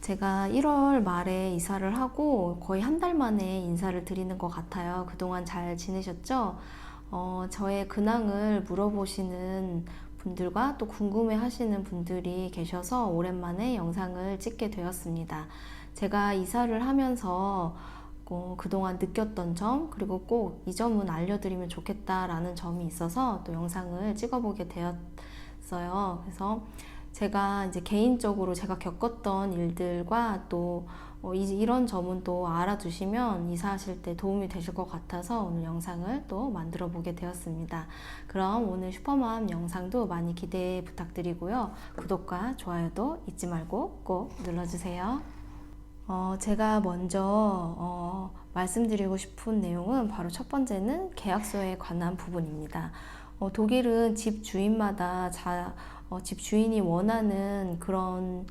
제가 1월 말에 이사를 하고 거의 한 달 만에 인사를 드리는 것 같아요. 그동안 잘 지내셨죠? 저의 근황을 물어보시는 분들과 또 궁금해 하시는 분들이 계셔서 오랜만에 영상을 찍게 되었습니다. 제가 이사를 하면서 그동안 느꼈던 점, 그리고 꼭 이 점은 알려드리면 좋겠다라는 점이 있어서 또 영상을 찍어보게 되었어요. 그래서 제가 이제 개인적으로 제가 겪었던 일들과 또 이런 점은 또 알아두시면 이사하실 때 도움이 되실 것 같아서 오늘 영상을 또 만들어 보게 되었습니다. 그럼 오늘 슈퍼맘 영상도 많이 기대 부탁드리고요. 구독과 좋아요도 잊지 말고 꼭 눌러주세요. 제가 먼저 말씀드리고 싶은 내용은 바로 첫 번째는 계약서에 관한 부분입니다. 독일은 집 주인마다 집 주인이 원하는 그런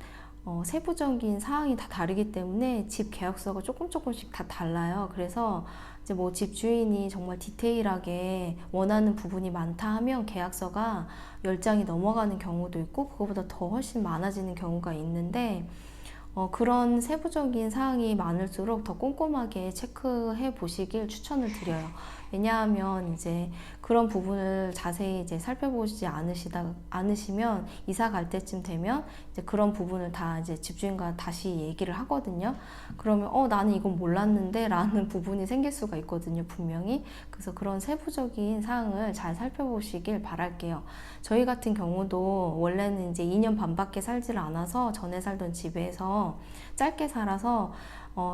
세부적인 사항이 다 다르기 때문에 집 계약서가 조금씩 다 달라요. 그래서 이제 뭐 집 주인이 정말 디테일하게 원하는 부분이 많다 하면 계약서가 10장이 넘어가는 경우도 있고 그거보다 더 훨씬 많아지는 경우가 있는데 그런 세부적인 사항이 많을수록 더 꼼꼼하게 체크해 보시길 추천을 드려요. 왜냐하면 이제 그런 부분을 자세히 이제 살펴보지 않으시면 이사 갈 때쯤 되면 이제 그런 부분을 다 이제 집주인과 다시 얘기를 하거든요. 그러면 나는 이건 몰랐는데 라는 부분이 생길 수가 있거든요, 분명히. 그래서 그런 세부적인 사항을 잘 살펴보시길 바랄게요. 저희 같은 경우도 원래는 이제 2년 반밖에 살지를 않아서 전에 살던 집에서 짧게 살아서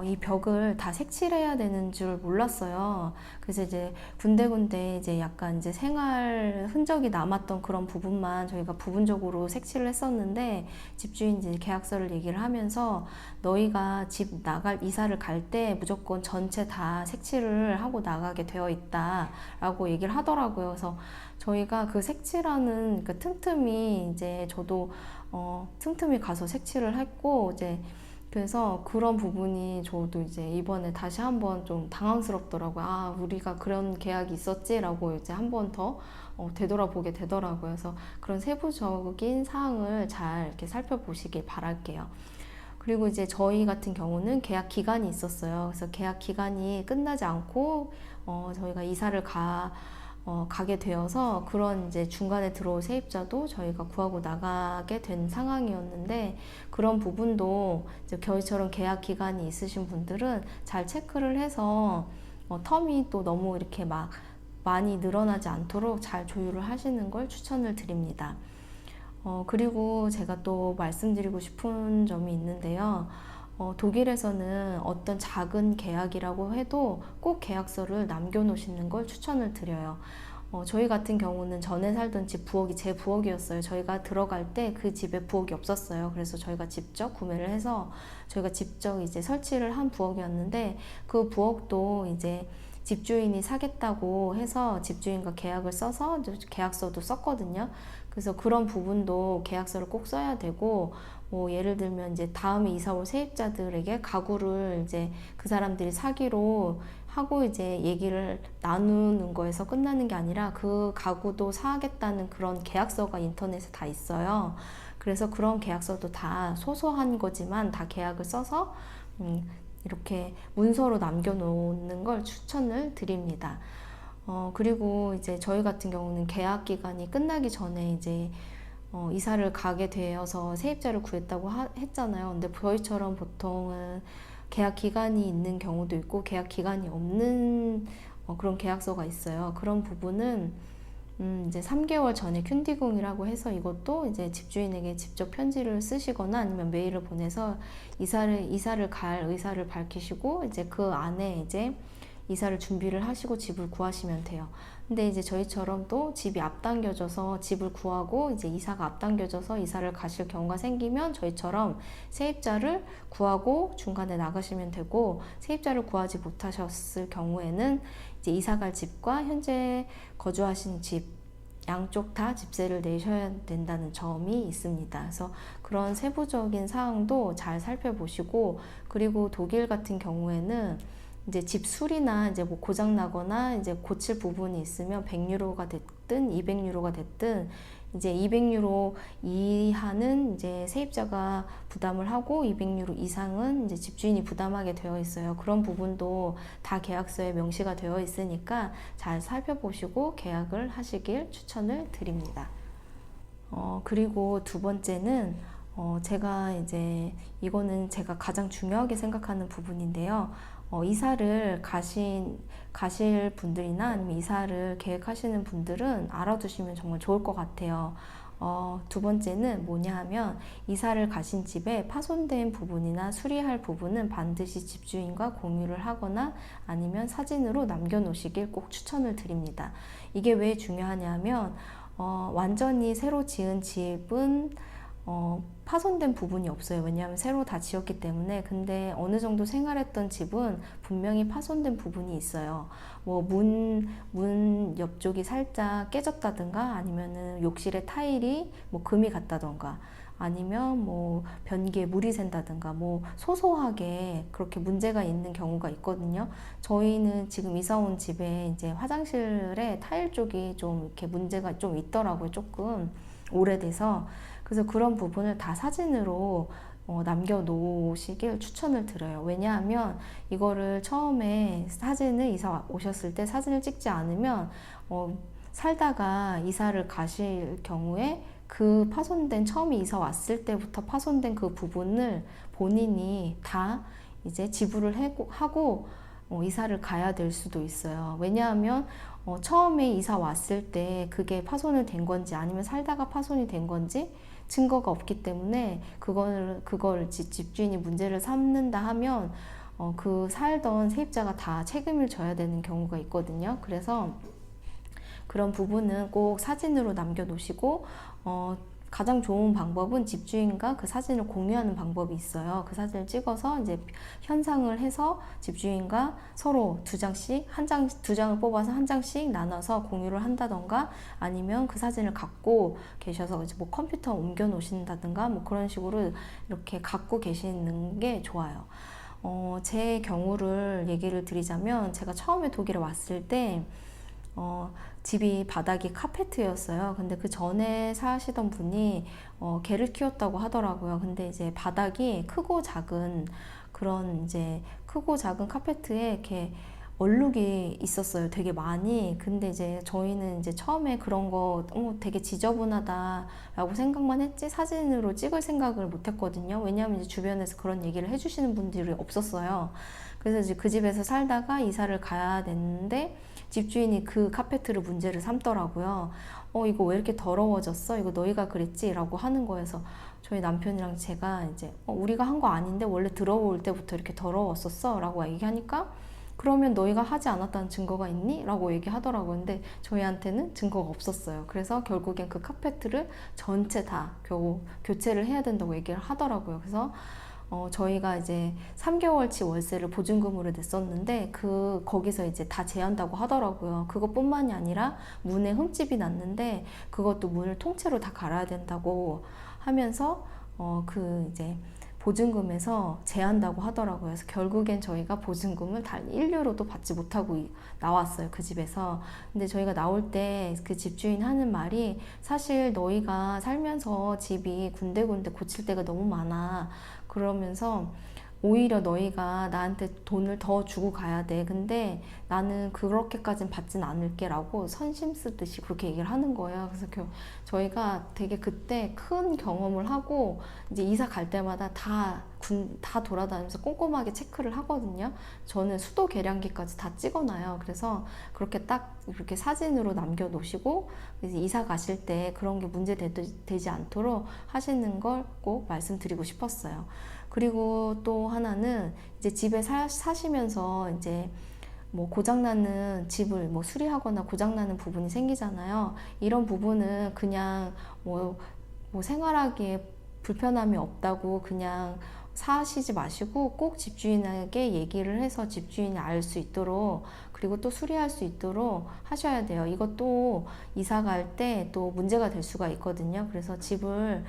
이 벽을 다 색칠해야 되는 줄 몰랐어요. 그래서 이제 군데군데 이제 약간 이제 생활 흔적이 남았던 그런 부분만 저희가 부분적으로 색칠을 했었는데 집주인 이제 계약서를 얘기를 하면서 너희가 집 이사를 갈 때 무조건 전체 다 색칠을 하고 나가게 되어 있다라고 얘기를 하더라고요. 그래서 저희가 그 색칠하는 그 틈틈이 이제 저도 틈틈이 가서 색칠을 했고 이제 그래서 그런 부분이 저도 이제 이번에 다시 한번 좀 당황스럽더라고요. 아, 우리가 그런 계약이 있었지라고 이제 한 번 더 되돌아보게 되더라고요. 그래서 그런 세부적인 사항을 잘 이렇게 살펴보시길 바랄게요. 그리고 이제 저희 같은 경우는 계약 기간이 있었어요. 그래서 계약 기간이 끝나지 않고 저희가 이사를 가게 되어서 그런 이제 중간에 들어올 세입자도 저희가 구하고 나가게 된 상황이었는데 그런 부분도 이제 저희처럼 계약 기간이 있으신 분들은 잘 체크를 해서 텀이 또 너무 이렇게 막 많이 늘어나지 않도록 잘 조율을 하시는 걸 추천을 드립니다. 그리고 제가 또 말씀드리고 싶은 점이 있는데요. 독일에서는 어떤 작은 계약이라고 해도 꼭 계약서를 남겨놓으시는 걸 추천을 드려요. 저희 같은 경우는 전에 살던 집 부엌이 제 부엌이었어요. 저희가 들어갈 때 그 집에 부엌이 없었어요. 그래서 저희가 직접 구매를 해서 저희가 직접 이제 설치를 한 부엌이었는데 그 부엌도 이제 집주인이 사겠다고 해서 집주인과 계약을 써서 계약서도 썼거든요. 그래서 그런 부분도 계약서를 꼭 써야 되고 뭐 예를 들면 이제 다음에 이사 올 세입자들에게 가구를 이제 그 사람들이 사기로 하고 이제 얘기를 나누는 거에서 끝나는 게 아니라 그 가구도 사겠다는 그런 계약서가 인터넷에 다 있어요. 그래서 그런 계약서도 다 소소한 거지만 다 계약을 써서 이렇게 문서로 남겨놓는 걸 추천을 드립니다. 그리고 이제 저희 같은 경우는 계약 기간이 끝나기 전에 이제 이사를 가게 되어서 세입자를 구했다고 했잖아요. 근데 저희처럼 보통은 계약 기간이 있는 경우도 있고 계약 기간이 없는 그런 계약서가 있어요. 그런 부분은 이제 3개월 전에 튠디궁이라고 해서 이것도 이제 집주인에게 직접 편지를 쓰시거나 아니면 메일을 보내서 이사를 갈 의사를 밝히시고 이제 그 안에 이제 이사를 준비를 하시고 집을 구하시면 돼요. 근데 이제 저희처럼 또 집이 앞당겨져서 집을 구하고 이제 이사가 앞당겨져서 이사를 가실 경우가 생기면 저희처럼 세입자를 구하고 중간에 나가시면 되고 세입자를 구하지 못하셨을 경우에는 이제 이사 갈 집과 현재 거주하신 집 양쪽 다 집세를 내셔야 된다는 점이 있습니다. 그래서 그런 세부적인 사항도 잘 살펴보시고 그리고 독일 같은 경우에는 이제 집 수리나 이제 뭐 고장 나거나 이제 고칠 부분이 있으면 100유로가 됐든 200유로가 됐든 이제 200유로 이하는 이제 세입자가 부담을 하고 200유로 이상은 이제 집주인이 부담하게 되어 있어요. 그런 부분도 다 계약서에 명시가 되어 있으니까 잘 살펴보시고 계약을 하시길 추천을 드립니다. 그리고 두 번째는 제가 이제 이거는 제가 가장 중요하게 생각하는 부분인데요. 이사를 가실 분들이나 아니면 이사를 계획하시는 분들은 알아두시면 정말 좋을 것 같아요. 두 번째는 뭐냐 하면 이사를 가신 집에 파손된 부분이나 수리할 부분은 반드시 집주인과 공유를 하거나 아니면 사진으로 남겨놓으시길 꼭 추천을 드립니다. 이게 왜 중요하냐면 완전히 새로 지은 집은 파손된 부분이 없어요. 왜냐하면 새로 다 지었기 때문에. 근데 어느 정도 생활했던 집은 분명히 파손된 부분이 있어요. 뭐 문 옆쪽이 살짝 깨졌다든가 아니면은 욕실의 타일이 뭐 금이 갔다던가 아니면 뭐 변기에 물이 샌다든가 뭐 소소하게 그렇게 문제가 있는 경우가 있거든요. 저희는 지금 이사 온 집에 이제 화장실에 타일 쪽이 좀 이렇게 문제가 좀 있더라고요. 조금 오래돼서. 그래서 그런 부분을 다 사진으로 남겨놓으시길 추천을 드려요. 왜냐하면 이거를 처음에 사진을 이사 오셨을 때 사진을 찍지 않으면 살다가 이사를 가실 경우에 그 파손된 처음에 이사 왔을 때부터 파손된 그 부분을 본인이 다 이제 지불을 하고 이사를 가야 될 수도 있어요. 왜냐하면 처음에 이사 왔을 때 그게 파손이 된 건지 아니면 살다가 파손이 된 건지 증거가 없기 때문에 그걸 집주인이 문제를 삼는다 하면 그 살던 세입자가 다 책임을 져야 되는 경우가 있거든요. 그래서 그런 부분은 꼭 사진으로 남겨놓으시고 가장 좋은 방법은 집주인과 그 사진을 공유하는 방법이 있어요. 그 사진을 찍어서 이제 현상을 해서 집주인과 서로 두 장을 뽑아서 한 장씩 나눠서 공유를 한다던가 아니면 그 사진을 갖고 계셔서 이제 뭐 컴퓨터 옮겨 놓으신다든가 뭐 그런 식으로 이렇게 갖고 계시는 게 좋아요. 제 경우를 얘기를 드리자면 제가 처음에 독일에 왔을 때 집이 바닥이 카페트였어요. 근데 그 전에 사시던 분이 개를 키웠다고 하더라고요. 근데 이제 바닥이 크고 작은 그런 이제 크고 작은 카페트에 이렇게 얼룩이 있었어요. 되게 많이. 근데 이제 저희는 이제 처음에 그런 거 되게 지저분하다라고 생각만 했지 사진으로 찍을 생각을 못 했거든요. 왜냐하면 이제 주변에서 그런 얘기를 해주시는 분들이 없었어요. 그래서 이제 그 집에서 살다가 이사를 가야 됐는데 집주인이 그 카페트를 문제를 삼더라고요. 이거 왜 이렇게 더러워졌어? 이거 너희가 그랬지? 라고 하는 거여서 저희 남편이랑 제가 이제 우리가 한 거 아닌데 원래 들어올 때부터 이렇게 더러웠었어? 라고 얘기하니까 그러면 너희가 하지 않았다는 증거가 있니? 라고 얘기하더라고요. 근데 저희한테는 증거가 없었어요. 그래서 결국엔 그 카페트를 전체 다 겨우 교체를 해야 된다고 얘기를 하더라고요. 그래서 저희가 이제 3개월치 월세를 보증금으로 냈었는데 거기서 이제 다 제한다고 하더라고요. 그것뿐만이 아니라 문에 흠집이 났는데 그것도 문을 통째로 다 갈아야 된다고 하면서 이제 보증금에서 제한다고 하더라고요. 그래서 결국엔 저희가 보증금을 단 1유로도 받지 못하고 나왔어요. 그 집에서. 근데 저희가 나올 때 그 집주인 하는 말이 사실 너희가 살면서 집이 군데군데 고칠 데가 너무 많아. 그러면서 오히려 너희가 나한테 돈을 더 주고 가야 돼. 근데 나는 그렇게까진 받진 않을게 라고 선심 쓰듯이 그렇게 얘기를 하는 거예요. 그래서 저희가 되게 그때 큰 경험을 하고 이제 이사 갈 때마다 다 돌아다니면서 꼼꼼하게 체크를 하거든요. 저는 수도 계량기까지 다 찍어놔요. 그래서 그렇게 딱 이렇게 사진으로 남겨놓으시고 이제 이사 가실 때 그런 게 문제 되지 않도록 하시는 걸 꼭 말씀드리고 싶었어요. 그리고 또 하나는 이제 집에 사시면서 이제 뭐 고장나는 집을 뭐 수리하거나 고장나는 부분이 생기잖아요. 이런 부분은 그냥 뭐 생활하기에 불편함이 없다고 그냥 사시지 마시고 꼭 집주인에게 얘기를 해서 집주인이 알 수 있도록 그리고 또 수리할 수 있도록 하셔야 돼요. 이것도 이사 갈 때 또 문제가 될 수가 있거든요. 그래서 집을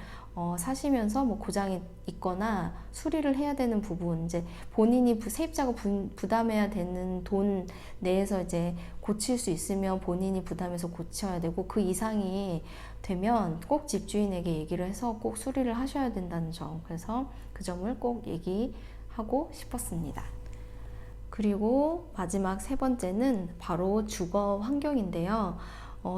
사시면서 뭐 고장이 있거나 수리를 해야 되는 부분, 이제 본인이 세입자가 부담해야 되는 돈 내에서 이제 고칠 수 있으면 본인이 부담해서 고쳐야 되고, 그 이상이 되면 꼭 집주인에게 얘기를 해서 꼭 수리를 하셔야 된다는 점, 그래서 그 점을 꼭 얘기하고 싶었습니다. 그리고 마지막 세 번째는 바로 주거 환경인데요.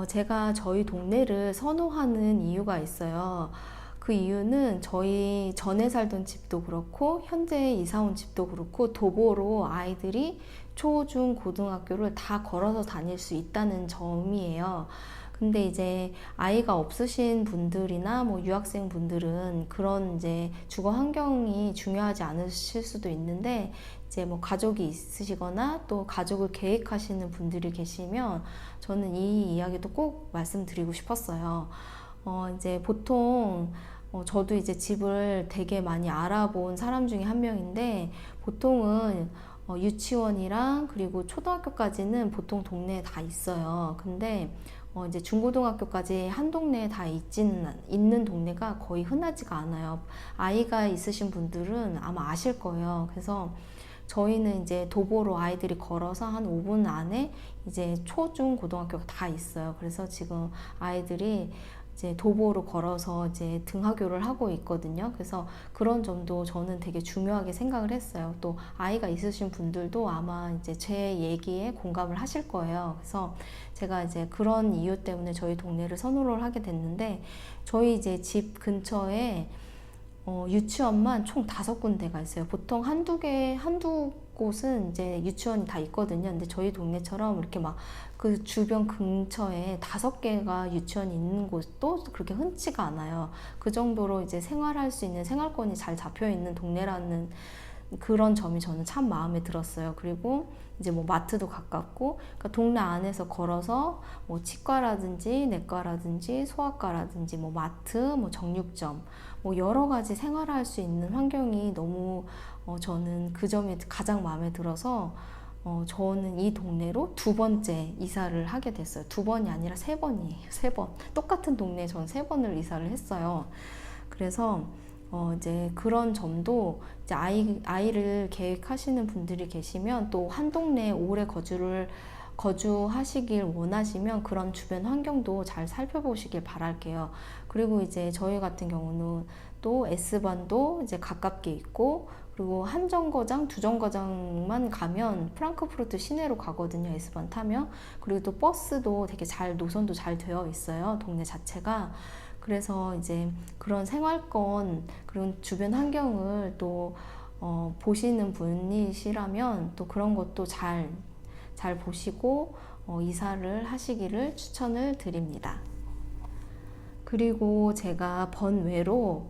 제가 저희 동네를 선호하는 이유가 있어요. 그 이유는 저희 전에 살던 집도 그렇고 현재 이사 온 집도 그렇고 도보로 아이들이 초, 중, 고등학교를 다 걸어서 다닐 수 있다는 점이에요. 근데 이제 아이가 없으신 분들이나 뭐 유학생 분들은 그런 이제 주거 환경이 중요하지 않으실 수도 있는데, 이제 뭐 가족이 있으시거나 또 가족을 계획하시는 분들이 계시면 저는 이 이야기도 꼭 말씀드리고 싶었어요. 이제 보통 저도 이제 집을 되게 많이 알아본 사람 중에 한 명인데, 보통은 유치원이랑 그리고 초등학교까지는 보통 동네에 다 있어요. 근데 이제 중고등학교까지 한 동네에 다 있는 동네가 거의 흔하지가 않아요. 아이가 있으신 분들은 아마 아실 거예요. 그래서 저희는 이제 도보로 아이들이 걸어서 한 5분 안에 이제 초, 중, 고등학교가 다 있어요. 그래서 지금 아이들이 이제 도보로 걸어서 이제 등하교를 하고 있거든요. 그래서 그런 점도 저는 되게 중요하게 생각을 했어요. 또 아이가 있으신 분들도 아마 이제 제 얘기에 공감을 하실 거예요. 그래서 제가 이제 그런 이유 때문에 저희 동네를 선호를 하게 됐는데, 저희 이제 집 근처에 유치원만 총 5군데가 있어요. 보통 한두 곳은 이제 유치원이 다 있거든요. 근데 저희 동네처럼 이렇게 막 그 주변 근처에 5개가 유치원이 있는 곳도 그렇게 흔치가 않아요. 그 정도로 이제 생활할 수 있는 생활권이 잘 잡혀 있는 동네라는 그런 점이 저는 참 마음에 들었어요. 그리고 이제 뭐 마트도 가깝고, 그러니까 동네 안에서 걸어서 뭐 치과라든지 내과라든지 소아과라든지 뭐 마트, 뭐 정육점, 뭐 여러 가지 생활할 수 있는 환경이 너무 저는 그 점이 가장 마음에 들어서 저는 이 동네로 2번째 이사를 하게 됐어요. 2번이 아니라 3번이에요. 3번. 똑같은 동네에 저는 3번을 이사를 했어요. 그래서 이제 그런 점도 이제 아이를 계획하시는 분들이 계시면, 또 한 동네에 오래 거주하시길 원하시면 그런 주변 환경도 잘 살펴보시길 바랄게요. 그리고 이제 저희 같은 경우는 또 S반도 이제 가깝게 있고, 그리고 한 정거장, 2정거장만 가면 프랑크푸르트 시내로 가거든요. S반 타면. 그리고 또 버스도 되게 노선도 잘 되어 있어요. 동네 자체가. 그래서 이제 그런 생활권, 그런 주변 환경을 또 보시는 분이시라면 또 그런 것도 잘 보시고 이사를 하시기를 추천을 드립니다. 그리고 제가 번외로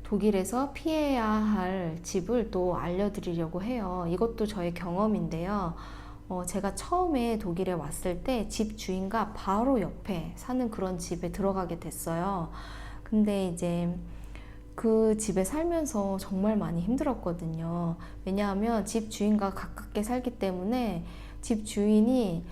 독일에서 피해야 할 집을 또 알려드리려고 해요. 이것도 저의 경험인데요. 제가 처음에 독일에 왔을 때 집 주인과 바로 옆에 사는 그런 집에 들어가게 됐어요. 근데 이제 그 집에 살면서 정말 많이 힘들었거든요. 왜냐하면 집 주인과 가깝게 살기 때문에 집 주인이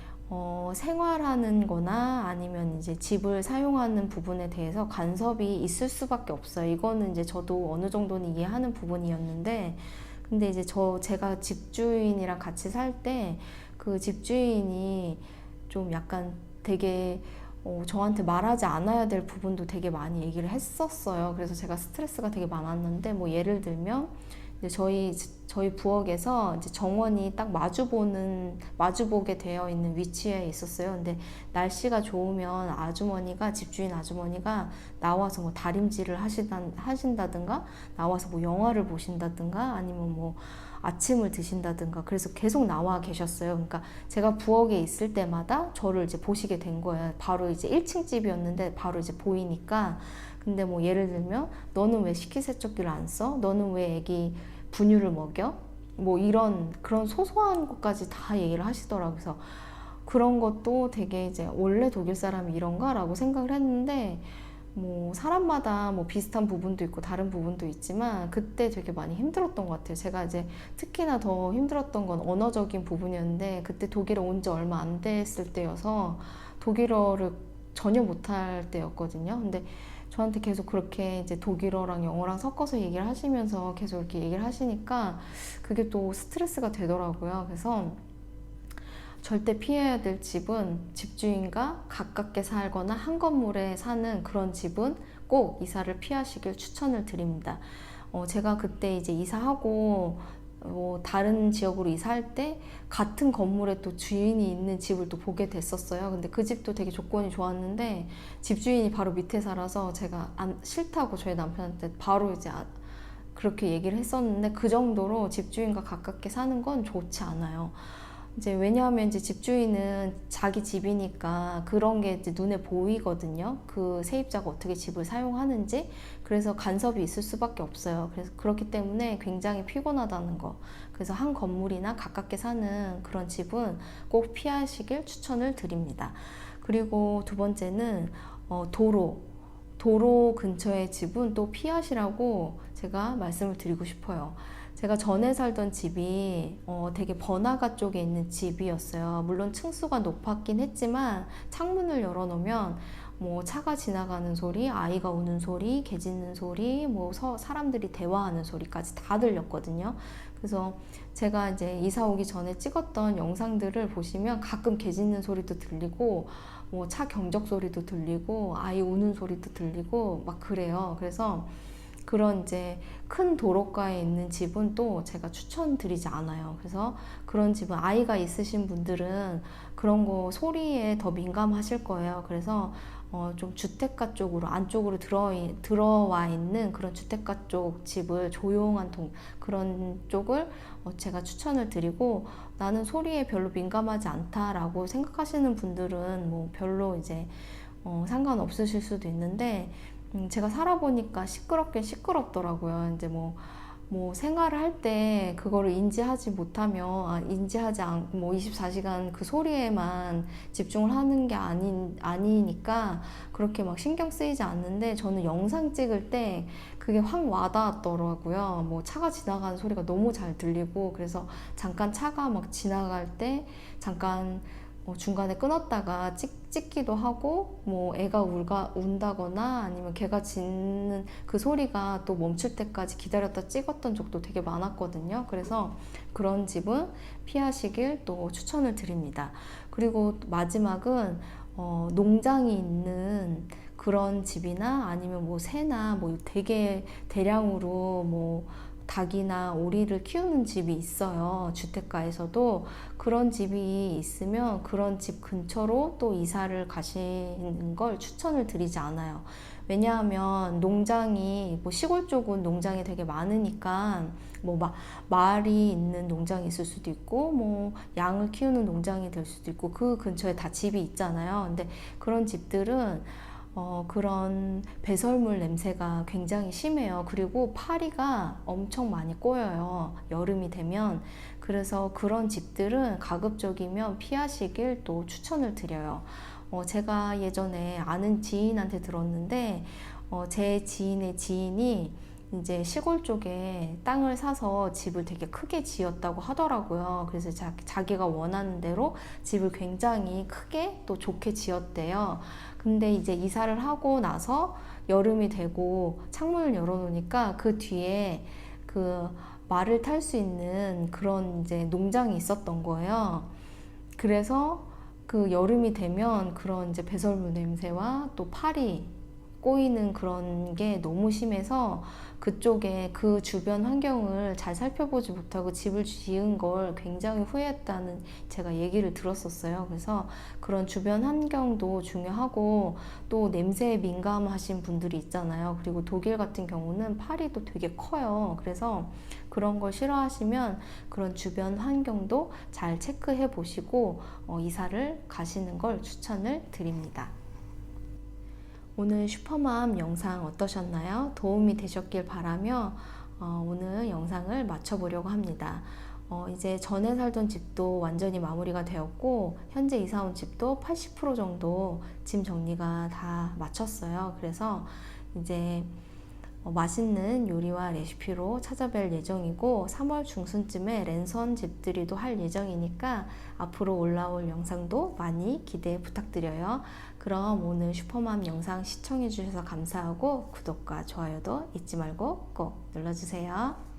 생활하는 거나 아니면 이제 집을 사용하는 부분에 대해서 간섭이 있을 수밖에 없어요. 이거는 이제 저도 어느 정도는 이해하는 부분이었는데, 근데 이제 제가 집주인이랑 같이 살 때 그 집주인이 좀 약간 되게 저한테 말하지 않아야 될 부분도 되게 많이 얘기를 했었어요. 그래서 제가 스트레스가 되게 많았는데, 뭐 예를 들면 이제 저희 부엌에서 이제 정원이 딱 마주보게 되어 있는 위치에 있었어요. 근데 날씨가 좋으면 집주인 아주머니가 나와서 뭐 다림질을 하신다든가, 나와서 뭐 영화를 보신다든가, 아니면 뭐 아침을 드신다든가, 그래서 계속 나와 계셨어요. 그러니까 제가 부엌에 있을 때마다 저를 이제 보시게 된 거예요. 바로 이제 1층 집이었는데 바로 이제 보이니까. 근데 뭐 예를 들면, 너는 왜 식기세척기를 안 써? 너는 왜 애기 분유를 먹여? 뭐 그런 소소한 것까지 다 얘기를 하시더라고요. 그래서 그런 것도 되게 이제 원래 독일 사람이 이런가? 라고 생각을 했는데, 뭐 사람마다 뭐 비슷한 부분도 있고 다른 부분도 있지만 그때 되게 많이 힘들었던 것 같아요. 제가 이제 특히나 더 힘들었던 건 언어적인 부분이었는데, 그때 독일에 온 지 얼마 안 됐을 때여서 독일어를 전혀 못할 때였거든요. 근데 저한테 계속 그렇게 이제 독일어랑 영어랑 섞어서 얘기를 하시면서 계속 이렇게 얘기를 하시니까 그게 또 스트레스가 되더라고요. 그래서 절대 피해야 될 집은 집주인과 가깝게 살거나 한 건물에 사는 그런 집은 꼭 이사를 피하시길 추천을 드립니다. 제가 그때 이제 이사하고 다른 지역으로 이사할 때 같은 건물에 또 주인이 있는 집을 또 보게 됐었어요. 근데 그 집도 되게 조건이 좋았는데 집주인이 바로 밑에 살아서 제가 싫다고 저희 남편한테 바로 이제 그렇게 얘기를 했었는데 그 정도로 집주인과 가깝게 사는 건 좋지 않아요. 이제 왜냐하면 이제 집주인은 자기 집이니까 그런 게 이제 눈에 보이거든요. 그 세입자가 어떻게 집을 사용하는지. 그래서 간섭이 있을 수밖에 없어요. 그래서 그렇기 때문에 굉장히 피곤하다는 거. 그래서 한 건물이나 가깝게 사는 그런 집은 꼭 피하시길 추천을 드립니다. 그리고 두 번째는 도로 근처의 집은 또 피하시라고 제가 말씀을 드리고 싶어요. 제가 전에 살던 집이 되게 번화가 쪽에 있는 집이었어요. 물론 층수가 높았긴 했지만 창문을 열어놓으면 뭐 차가 지나가는 소리, 아이가 우는 소리, 개 짖는 소리, 뭐 사람들이 대화하는 소리까지 다 들렸거든요. 그래서 제가 이제 이사 오기 전에 찍었던 영상들을 보시면 가끔 개 짖는 소리도 들리고 뭐 차 경적 소리도 들리고 아이 우는 소리도 들리고 막 그래요. 그래서 그런 이제 큰 도로가에 있는 집은 또 제가 추천드리지 않아요. 그래서 그런 집은 아이가 있으신 분들은 그런 거 소리에 더 민감하실 거예요. 그래서 좀 주택가 쪽으로 안쪽으로 들어와 있는 그런 주택가 쪽 집을 조용한 그런 쪽을 제가 추천을 드리고 나는 소리에 별로 민감하지 않다라고 생각하시는 분들은 뭐 별로 이제 상관없으실 수도 있는데 제가 살아보니까 시끄럽긴 시끄럽더라고요. 이제 뭐 생활을 할 때 그거를 인지하지 못하면, 인지하지 않고 뭐 24시간 그 소리에만 집중을 하는 게 아니니까 그렇게 막 신경 쓰이지 않는데 저는 영상 찍을 때 그게 확 와닿았더라고요. 뭐 차가 지나가는 소리가 너무 잘 들리고 그래서 잠깐 차가 막 지나갈 때 잠깐 중간에 끊었다가 찍기도 하고 뭐 애가 운다거나 아니면 개가 짖는 그 소리가 또 멈출 때까지 기다렸다 찍었던 적도 되게 많았거든요. 그래서 그런 집은 피하시길 또 추천을 드립니다. 그리고 마지막은 농장이 있는 그런 집이나 아니면 뭐 새나 뭐 되게 대량으로 뭐 닭이나 오리를 키우는 집이 있어요. 주택가에서도 그런 집이 있으면 그런 집 근처로 또 이사를 가시는 걸 추천을 드리지 않아요. 왜냐하면 농장이 뭐 시골 쪽은 농장이 되게 많으니까 뭐 말이 있는 농장이 있을 수도 있고 뭐 양을 키우는 농장이 될 수도 있고 그 근처에 다 집이 있잖아요. 근데 그런 집들은 그런 배설물 냄새가 굉장히 심해요. 그리고 파리가 엄청 많이 꼬여요. 여름이 되면. 그래서 그런 집들은 가급적이면 피하시길 또 추천을 드려요. 제가 예전에 아는 지인한테 들었는데, 제 지인의 지인이 이제 시골 쪽에 땅을 사서 집을 되게 크게 지었다고 하더라고요. 그래서 자기가 원하는 대로 집을 굉장히 크게 또 좋게 지었대요. 근데 이제 이사를 하고 나서 여름이 되고 창문을 열어놓으니까 그 뒤에 그 말을 탈 수 있는 그런 이제 농장이 있었던 거예요. 그래서 그 여름이 되면 그런 이제 배설물 냄새와 또 파리 꼬이는 그런 게 너무 심해서 그쪽에 그 주변 환경을 잘 살펴보지 못하고 집을 지은 걸 굉장히 후회했다는 제가 얘기를 들었었어요. 그래서 그런 주변 환경도 중요하고 또 냄새에 민감하신 분들이 있잖아요. 그리고 독일 같은 경우는 파리도 되게 커요. 그래서 그런 걸 싫어하시면 그런 주변 환경도 잘 체크해 보시고 이사를 가시는 걸 추천을 드립니다. 오늘 슈퍼맘 영상 어떠셨나요? 도움이 되셨길 바라며 오늘 영상을 마쳐보려고 합니다. 이제 전에 살던 집도 완전히 마무리가 되었고 현재 이사 온 집도 80% 정도 짐 정리가 다 마쳤어요. 그래서 이제 맛있는 요리와 레시피로 찾아뵐 예정이고 3월 중순쯤에 랜선 집들이도 할 예정이니까 앞으로 올라올 영상도 많이 기대 부탁드려요. 그럼 오늘 슈퍼맘 영상 시청해주셔서 감사하고 구독과 좋아요도 잊지 말고 꼭 눌러주세요.